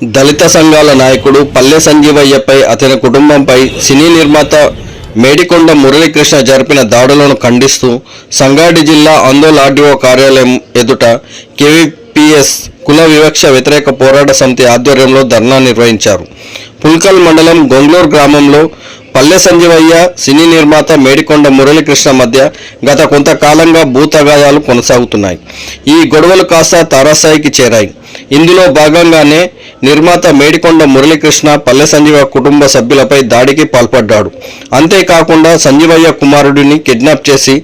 దళిత సంఘాల నాయకుడు పల్లె సంజీవయ్యపై అతని కుటుంబంపై సినీ నిర్మాత మేడికొండ మురళీకృష్ణ జరిపిన దాడులను ఖండిస్తూ సంగారెడ్డి జిల్లా ఆందోళన ఆర్డీఓ కార్యాలయం ఎదుట కేవీపీఎస్ కుల వివక్ష వ్యతిరేక పోరాట సమితి ఆధ్వర్యంలో ధర్నా నిర్వహించారు. పుల్కల్ మండలం గొంగ్లూరు గ్రామంలో పల్లె సంజీవయ్య సినీ నిర్మాత మేడికొండ మురళీకృష్ణ మధ్య గత కొంతకాలంగా భూతగాయాలు కొనసాగుతున్నాయి. ఈ గొడవలు కాస్త తారాస్థాయికి చేరాయి. ఇందులో భాగంగానే నిర్మాత మేడికొండ మురళీకృష్ణ పల్లె సంజీవయ్య కుటుంబ సభ్యులపై దాడికి పాల్పడ్డాడు. అంతేకాకుండా సంజీవయ్య కుమారుడిని కిడ్నాప్ చేసి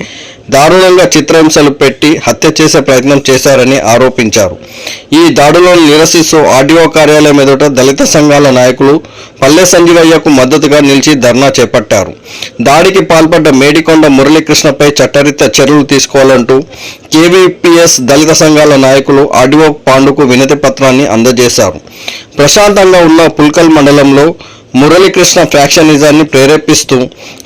దారుణంగా చిత్రహింసలు పెట్టి హత్య చేసే ప్రయత్నం చేశారని ఆరోపించారు. ఈ దాడులను నిరసిస్తూ ఆర్డీఓ కార్యాలయం ఎదుట దళిత సంఘాల నాయకులు పల్లె సంజీవయ్యకు మద్దతుగా నిలిచి ధర్నా చేపట్టారు. దాడికి పాల్పడ్డ మేడికొండ మురళీకృష్ణపై చట్టరీత్యా చర్యలు తీసుకోవాలంటూ కేవీపీఎస్ దళిత సంఘాల నాయకులు ఆర్డీఓ పాండుకు వినతి పత్రాన్ని అందజేశారు. ప్రశాంతంగా ఉన్న పుల్కల్ మండలంలో మురళీకృష్ణ ఫ్యాక్షనిజాన్ని ప్రేరేపిస్తూ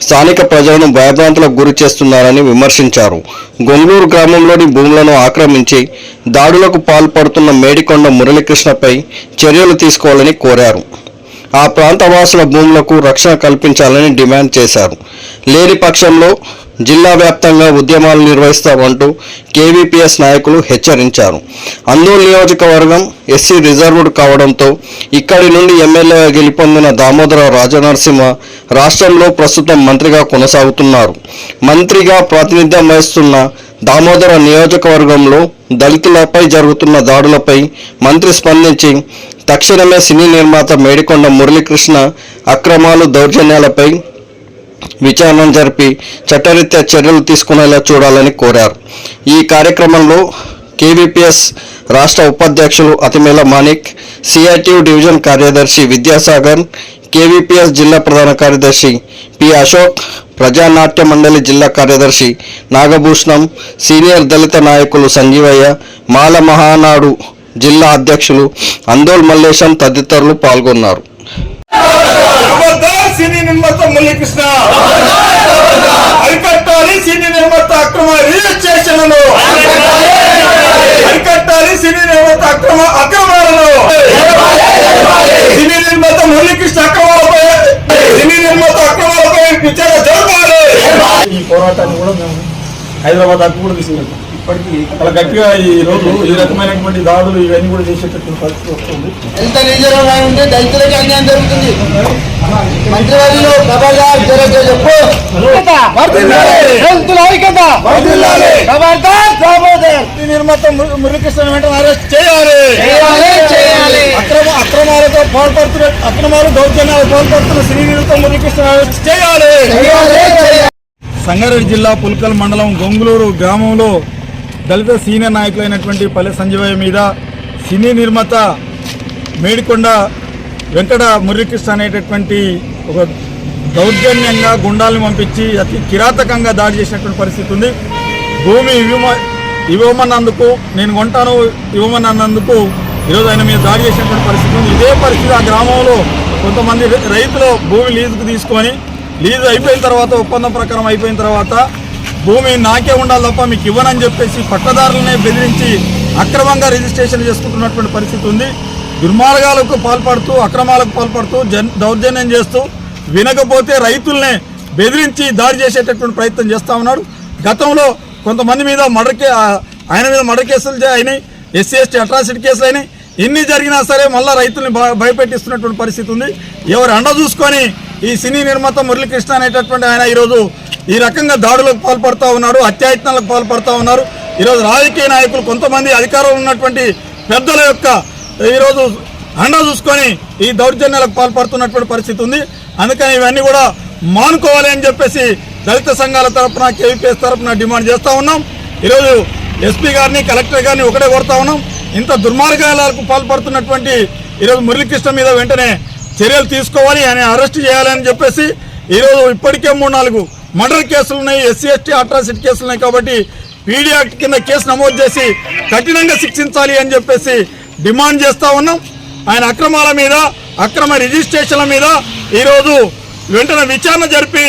స్థానిక ప్రజలను భయభ్రాంతులకు గురి చేస్తున్నారని విమర్శించారు. గొంగళూరు గ్రామంలోని భూములను ఆక్రమించి దాడులకు పాల్పడుతున్న మేడికొండ మురళీకృష్ణపై చర్యలు తీసుకోవాలని కోరారు. ఆ ప్రాంత వాసుల భూములకు రక్షణ కల్పించాలని డిమాండ్ చేశారు. లేని పక్షంలో జిల్లా వ్యాప్తంగా ఉద్యమాలు నిర్వహిస్తామంటూ కేవీపీఎస్ నాయకులు హెచ్చరించారు. అందోల్ నియోజకవర్గం ఎస్సీ రిజర్వ్డ్ కావడంతో ఇక్కడి నుండి ఎమ్మెల్యేగా గెలుపొందిన దామోదర రాజనరసింహ రాష్ట్రంలో ప్రస్తుతం మంత్రిగా కొనసాగుతున్నారు. మంత్రిగా ప్రాతినిధ్యం వహిస్తున్న దామోదర నియోజకవర్గంలో దళితులపై జరుగుతున్న దాడులపై మంత్రి స్పందించి తక్షణమే సినీ నిర్మాత మేడికొండ మురళీకృష్ణ అక్రమాలు దౌర్జన్యాలపై విచారణ జరిపి చట్టరీత్యా చర్యలు తీసుకునేలా చూడాలని కోరారు. ఈ కార్యక్రమంలో కేవీపీఎస్ రాష్ట్ర ఉపాధ్యక్షులు అతిమేల మాణిక్, సిఐటియు డివిజన్ కార్యదర్శి విద్యాసాగర్, కేవీపీఎస్ జిల్లా ప్రధాన కార్యదర్శి పి అశోక్, ప్రజానాట్య మండలి జిల్లా కార్యదర్శి నాగభూషణం, సీనియర్ దళిత నాయకులు సంజీవయ్య, మాల మహానాడు జిల్లా అధ్యక్షులు అందోల్ మల్లేశం తదితరులు పాల్గొన్నారు. సినీ నిర్మాత మురళీకృష్ణ అరికట్టాలి, సినీ నిర్మాత అక్రమ రిజిస్ట్రేషన్లను అరికట్టాలి, సినీ నిర్మాత అక్రమాలను సినీ నిర్మాత మురళీకృష్ణ సినీ నిర్మాత అక్రమాలపై విచారణ జరపాలి. ఈ పోరాటాన్ని కూడా మేము హైదరాబాద్ దాకా కూడా తీసుకెళ్తాం. ఇప్పటికీ చాలా గట్టిగా ఈ రోజు ఈ రకమైనటువంటి దాడులు ఇవన్నీ కూడా చేసేటటువంటి పరిస్థితి వస్తుంది. ఎంత నిజంగా ఉంటే దళితులకి అన్యాయం జరుగుతుంది. మంత్రివర్యులు నిర్మాత మురళీకృష్ణ వెంటనే అరెస్ట్ చేయాలి. అక్రమాలతో పాల్పడుతున్న అక్రమాలు దౌర్జన్యాలు పాల్పడుతున్న సినీ నిర్మాత మురళీకృష్ణ అరెస్ట్ చేయాలి. సంగారెడ్డి జిల్లా పుల్కల్ మండలం గొంగులూరు గ్రామంలో దళిత సీనియర్ నాయకులైనటువంటి పల్లె సంజీవయ్య మీద సినీ నిర్మాత మేడికొండ వెంకట మురళీకృష్ణ అనేటటువంటి ఒక దౌర్జన్యంగా గుండాలను పంపించి అతి కిరాతకంగా దాడి చేసినటువంటి పరిస్థితి ఉంది. భూమి ఇవ్వమన్నందుకు నేను కొంటాను ఇవ్వమన్నందుకు ఈరోజు ఆయన మీద దాడి చేసినటువంటి పరిస్థితి ఉంది. ఇదే పరిస్థితి ఆ గ్రామంలో కొంతమంది రైతులు భూమి లీజుకు తీసుకొని లీజు అయిపోయిన తర్వాత ఒప్పందం ప్రకారం అయిపోయిన తర్వాత భూమి నాకే ఉండాలి తప్ప మీకు ఇవ్వనని చెప్పేసి పట్టదారులనే బెదిరించి అక్రమంగా రిజిస్ట్రేషన్ చేసుకుంటున్నటువంటి పరిస్థితి ఉంది. దుర్మార్గాలకు పాల్పడుతూ అక్రమాలకు పాల్పడుతూ దౌర్జన్యం చేస్తూ వినకపోతే రైతుల్నే బెదిరించి దాడి చేసేటటువంటి ప్రయత్నం చేస్తూ ఉన్నాడు. గతంలో కొంతమంది మీద ఆయన మీద మర్డర్ కేసులు అయినాయి, ఎస్సీ ఎస్టీ అట్రాసిటీ కేసులు అయినాయి. ఇన్ని జరిగినా సరే మళ్ళీ రైతుల్ని భయపెట్టిస్తున్నటువంటి పరిస్థితి ఉంది. ఎవరు అండ చూసుకొని ఈ సినీ నిర్మాత మురళీకృష్ణ అనేటటువంటి ఆయన ఈరోజు ఈ రకంగా దాడులకు పాల్పడుతూ ఉన్నారు, అత్యాయత్నాలకు పాల్పడుతూ ఉన్నారు. ఈరోజు రాజకీయ నాయకులు కొంతమంది అధికారంలో ఉన్నటువంటి పెద్దల యొక్క ఈరోజు అండ చూసుకొని ఈ దౌర్జన్యాలకు పాల్పడుతున్నటువంటి పరిస్థితి ఉంది. అందుకని ఇవన్నీ కూడా మానుకోవాలి అని చెప్పేసి దళిత సంఘాల తరఫున కేవీపీఎస్ తరఫున డిమాండ్ చేస్తూ ఉన్నాం. ఈరోజు ఎస్పీ గారిని కలెక్టర్ గారిని ఒకటే కోరుతా ఉన్నాం. ఇంత దుర్మార్గాలకు పాల్పడుతున్నటువంటి ఈరోజు మురళీకృష్ణ మీద వెంటనే చర్యలు తీసుకోవాలి, ఆయన అరెస్ట్ చేయాలని చెప్పేసి ఈరోజు ఇప్పటికే 3-4 మర్డర్ కేసులు ఉన్నాయి, ఎస్సీ ఎస్టీ అట్రాసిటీ కేసులు ఉన్నాయి. కాబట్టి పీడీ యాక్ట్ కింద కేసు నమోదు చేసి కఠినంగా శిక్షించాలి అని చెప్పేసి డిమాండ్ చేస్తూ ఉన్నాం. ఆయన అక్రమాల మీద అక్రమ రిజిస్ట్రేషన్ల మీద ఈరోజు వెంటనే విచారణ జరిపి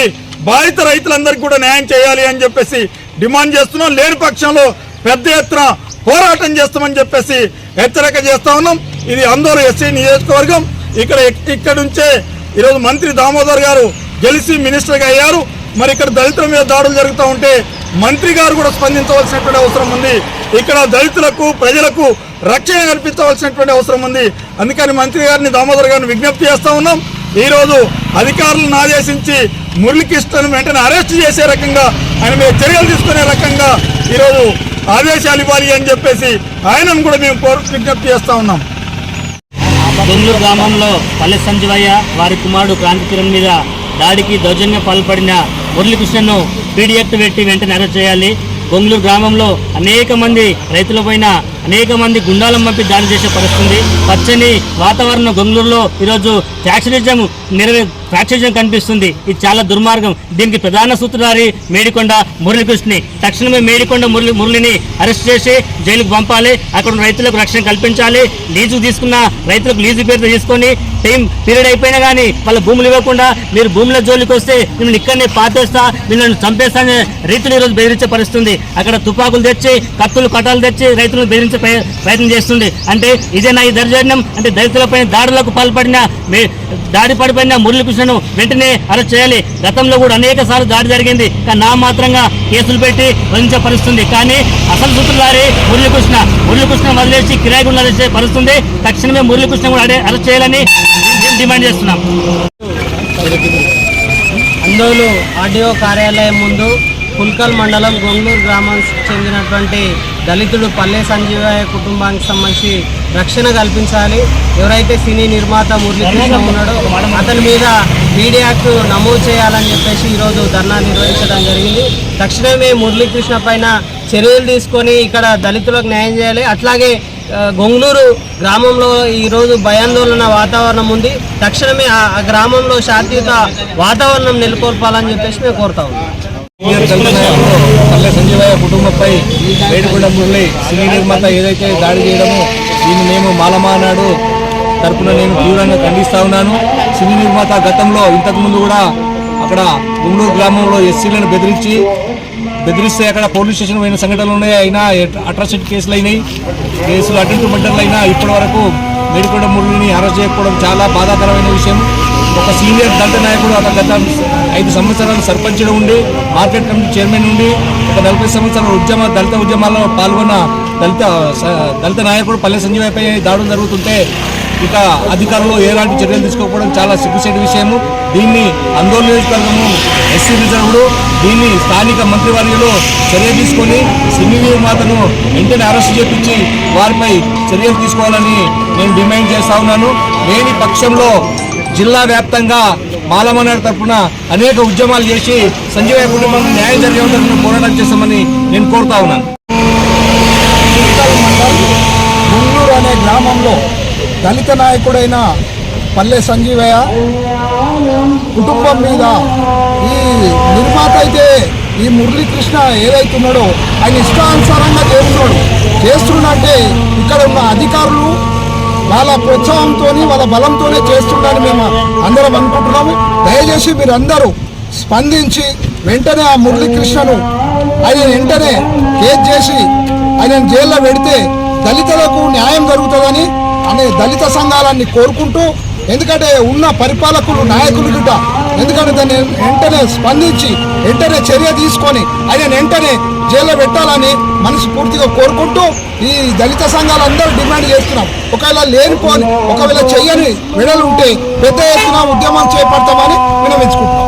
బాధిత రైతులందరికీ కూడా న్యాయం చేయాలి అని చెప్పేసి డిమాండ్ చేస్తున్నాం. లేని పక్షంలో పెద్ద ఎత్తున పోరాటం చేస్తామని చెప్పేసి హెచ్చరిక చేస్తా ఉన్నాం. ఇది అందరూ ఎస్సీ నియోజకవర్గం. ఇక్కడ నుంచే ఈరోజు మంత్రి దామోదర్ గారు గెలిచి మినిస్టర్గా అయ్యారు. మరి ఇక్కడ దళితుల మీద దాడులు జరుగుతూ ఉంటే మంత్రి గారు కూడా స్పందించవలసినటువంటి అవసరం ఉంది. ఇక్కడ దళితులకు ప్రజలకు రక్షణ కల్పించవలసినటువంటి అవసరం ఉంది. అందుకని మంత్రి గారిని దామోదర్ గారిని విజ్ఞప్తి చేస్తూ ఉన్నాం. ఈరోజు అధికారులను ఆదేశించి మురళీకృష్ణను వెంటనే అరెస్ట్ చేసే రకంగా ఆయన మీద చర్యలు తీసుకునే రకంగా ఈరోజు ఆదేశాలు ఇవ్వాలి అని చెప్పేసి ఆయనను కూడా మేము విజ్ఞప్తి చేస్తూ ఉన్నాం. బొంగళూరు గ్రామంలో పల్లె సంజీవయ్య వారి కుమారుడు క్రాంతి కిరణ్ మీద దాడికి దౌర్జన్యం పాల్పడిన మురళీకృష్ణను పీడీ యాక్ట్ పెట్టి వెంటనే అరెస్ట్ చేయాలి. బొంగళూరు గ్రామంలో అనేక మంది రైతులపైన అనేక మంది గుండాలను పంపి దాడి చేసే పరిస్థితి. పచ్చని వాతావరణం బొంగళూరులో ఈరోజు ఫ్యాక్షనిజం కనిపిస్తుంది. ఇది చాలా దుర్మార్గం. దీనికి ప్రధాన సూత్రధారి మేడికొండ మురళీకృష్ణని తక్షణమే మేడికొండ మురళిని అరెస్ట్ చేసి జైలుకు పంపాలి. అక్కడ రైతులకు రక్షణ కల్పించాలి. లీజు తీసుకున్న రైతులకు లీజు పేరుతో తీసుకొని టైం పీరియడ్ అయిపోయినా కానీ వాళ్ళ భూములు ఇవ్వకుండా మీరు భూముల జోలికి వస్తే మిమ్మల్ని ఇక్కడనే పాతేస్తా, మిమ్మల్ని చంపేస్తా అనే రీతిలో ఈరోజు బెదిరించే పరిస్థితుంది. అక్కడ తుపాకులు తెచ్చి కత్తులు కట్టాలు తెచ్చి రైతులను బెదిరించే ప్రయత్నం చేస్తుంది. అంటే ఇదేనా ఈ దౌర్జన్యం? అంటే దళితులపై దాడులకు దాడి పడిపోయిన మురళీకృష్ణను వెంటనే అరెస్ట్ చేయాలి. గతంలో కూడా అనేక సార్లు దాడి జరిగింది, కానీ నా మాత్రంగా కేసులు పెట్టి వదిలించే పరిస్థితుంది. కానీ అసలు సూత్రధారి మురళీకృష్ణ వదిలేసి కిరాయి అరెస్ట్ చేసే పరిస్థితుంది. తక్షణమే మురళీకృష్ణ కూడా అరెస్ట్ చేయాలని డిమాండ్ చేస్తున్నాం. అందోలు ఆర్డీఓ కార్యాలయం ముందు పుల్కల్ మండలం గొంగళూరు గ్రామానికి చెందినటువంటి దళితుడు పల్లె సంజీవయ్య కుటుంబానికి సంబంధించి రక్షణ కల్పించాలి. ఎవరైతే సినీ నిర్మాత మురళీకృష్ణ ఉన్నాడో అతని మీద పీడీ యాక్ట్ నమోదు చేయాలని చెప్పేసి ఈరోజు ధర్నా నిర్వహించడం జరిగింది. తక్షణమే మురళీకృష్ణ పైన చర్యలు తీసుకొని ఇక్కడ దళితులకు న్యాయం చేయాలి. అట్లాగే గొంగళూరు గ్రామంలో ఈరోజు భయాందోళన వాతావరణం ఉంది. తక్షణమే ఆ గ్రామంలో శాంతియుత వాతావరణం నెలకొల్పాలని చెప్పేసి మేము కోరుతా ఉన్నాం. పల్లె సంజీవయ్య కుటుంబంపై మేడికొండ మురళి సినీ నిర్మాత ఏదైతే దాడి చేయడమో దీన్ని మేము మాలమానాడు తరపున నేను తీవ్రంగా ఖండిస్తా ఉన్నాను. సినీ నిర్మాత గతంలో ఇంతకుముందు కూడా అక్కడ గుంగళూరు గ్రామంలో ఎస్సీలను బెదిరిస్తే అక్కడ పోలీస్ స్టేషన్ పోయిన సంఘటనలు ఉన్నాయి. అయినా అట్రాసిటీ కేసులు అయినాయి, కేసులు అటెంప్ట్ మర్డర్లు అయినా ఇప్పటి వరకు మేడికొండ మురళిని అరెస్ట్ చేయకపోవడం చాలా బాధాకరమైన విషయం. ఒక సీనియర్ దళిత నాయకుడు అతను గత 5 సంవత్సరాలు సర్పంచ్గా ఉండి మార్కెట్ కమిటీ చైర్మన్ ఉండి ఒక 40 సంవత్సరాల దళిత ఉద్యమాల్లో పాల్గొన్న దళిత నాయకుడు పల్లె సంజీవయ్యపై దాడులు జరుగుతుంటే ఇక అధికారులు ఎలాంటి చర్యలు తీసుకోకపోవడం చాలా సిగ్గుచేటు విషయము. దీన్ని అందోళన నియోజకవర్గము ఎస్సీ రిజర్వ్డ్, దీన్ని స్థానిక మంత్రివర్యులు చర్య తీసుకొని సినీ నిర్మాతను వెంటనే అరెస్ట్ చేపించి వారిపై చర్యలు తీసుకోవాలని నేను డిమాండ్ చేస్తా ఉన్నాను. లేని పక్షంలో జిల్లా వ్యాప్తంగా మాలమనాడు తరఫున అనేక ఉద్యమాలు చేసి సంజీవయ్య కుటుంబానికి న్యాయం జరిగేందుకు పోరాటం చేస్తామని నేను కోరుతా ఉన్నాను. గుంగళూరు అనే గ్రామంలో దళిత నాయకుడైన పల్లె సంజీవయ్య కుటుంబం మీద ఈ నిర్మాత అయితే ఈ మురళీకృష్ణ ఏదైతున్నాడో ఆయన ఇష్టానుసారంగా చేస్తున్నట్టే ఇక్కడ ఉన్న అధికారులు వాళ్ళ ప్రోత్సాహంతో వాళ్ళ బలంతోనే చేస్తుండని మేము అందరం అనుకుంటున్నాము. దయచేసి మీరందరూ స్పందించి వెంటనే ఆ మురళీకృష్ణను ఆయన వెంటనే కేసు చేసి ఆయన జైల్లో పెడితే దళితులకు న్యాయం జరుగుతుందని అనే దళిత సంఘాలన్నీ కోరుకుంటూ, ఎందుకంటే ఉన్న పరిపాలకులు నాయకులు గిట్ట ఎందుకంటే దాన్ని వెంటనే స్పందించి వెంటనే చర్య తీసుకొని ఆయన వెంటనే జైల్లో పెట్టాలని మనస్ఫూర్తిగా కోరుకుంటూ ఈ దళిత సంఘాలందరూ డిమాండ్ చేస్తున్నాం. ఒకవేళ చెయ్యని విడలుంటే పెద్ద ఎత్తున ఉద్యమం చేపడతామని విన్నవించుకుంటున్నాం.